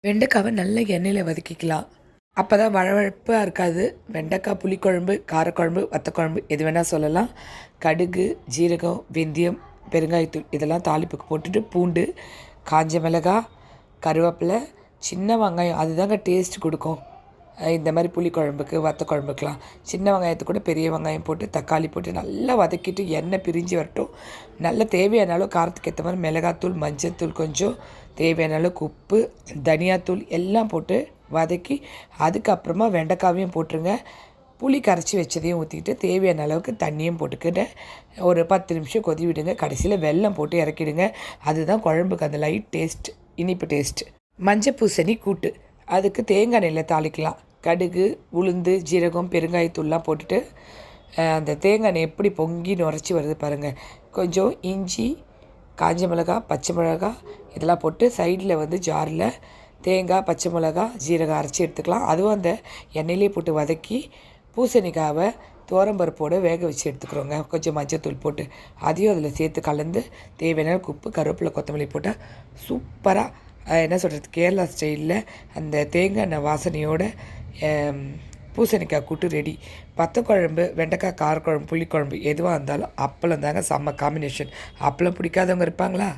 வெண்டைக்காவை நல்ல எண்ணெயில் வதக்கிக்கலாம். அப்போ தான் வழவழப்பாக இருக்காது. வெண்டைக்காய் புளிக்குழம்பு, காரக்குழம்பு, வத்தக்குழம்பு எது வேணால் சொல்லலாம். கடுகு, ஜீரகம், வெந்தயம், பெருங்காயத்தூள் இதெல்லாம் தாளிப்புக்கு போட்டுட்டு பூண்டு, காஞ்ச மிளகாய், கருவேப்பிலை, சின்ன வெங்காயம் அதுதாங்க டேஸ்ட் கொடுக்கும். இந்த மாதிரி புளிக்குழம்புக்கு, வத்தக்குழம்புக்கெலாம் சின்ன வெங்காயத்தை கூட பெரிய வெங்காயம் போட்டு தக்காளி போட்டு நல்லா வதக்கிட்டு எண்ணெய் பிரிஞ்சு வரட்டும். நல்ல தேவையான அளவு காரத்துக்கு ஏற்ற மாதிரி மிளகாத்தூள், மஞ்சத்தூள் கொஞ்சம், தேவையான அளவுக்கு உப்பு, தனியாத்தூள் எல்லாம் போட்டு வதக்கி அதுக்கப்புறமா வெண்டைக்காவையும் போட்டுருங்க. புளி கரைச்சி வச்சதையும் ஊற்றிக்கிட்டு தேவையான அளவுக்கு தண்ணியும் போட்டுக்கிட்டு ஒரு 10 நிமிஷம் கொதி விடுங்க. கடைசியில் வெல்லம் போட்டு இறக்கிடுங்க. அதுதான் குழம்புக்கு அந்த லைட் டேஸ்ட், இனிப்பு டேஸ்ட். மஞ்சள் பூசணி கூட்டு, அதுக்கு தேங்காய் எண்ணெயில் தாளிக்கலாம். கடுகு, உளுந்து, ஜீரகம், பெருங்காயத்தூள்லாம் போட்டுட்டு அந்த தேங்காய் எண்ணெய் எப்படி பொங்கி நுரைச்சி வருது பாருங்கள். கொஞ்சம் இஞ்சி, காஞ்ச மிளகா, பச்சை மிளகா இதெல்லாம் போட்டு சைடில் ஜாரில் தேங்காய், பச்சை மிளகா, ஜீரகம் அரைச்சி எடுத்துக்கலாம். அதுவும் அந்த எண்ணெயிலே போட்டு வதக்கி பூசணிக்காவை துவரம்பருப்போடு வேக வச்சு எடுத்துக்கிறோங்க. கொஞ்சம் மஞ்சத்தூள் போட்டு அதையும் அதில் சேர்த்து கலந்து தேவையான உப்பு, கருவேப்பிலை, கொத்தமல்லி போட்டால் சூப்பராக என்ன சொல்கிறது, கேரளா ஸ்டைலில் அந்த தேங்காய் எண்ணெய் வாசனையோட பூசணிக்காய் கூட்டு ரெடி. வத்தக்குழம்பு, வெண்டைக்காய் காரக்குழம்பு, புளிக்குழம்பு எதுவாக இருந்தாலும் அப்பளம் தாங்க செம்ம காம்பினேஷன். அப்பளம் பிடிக்காதவங்க இருப்பாங்களா?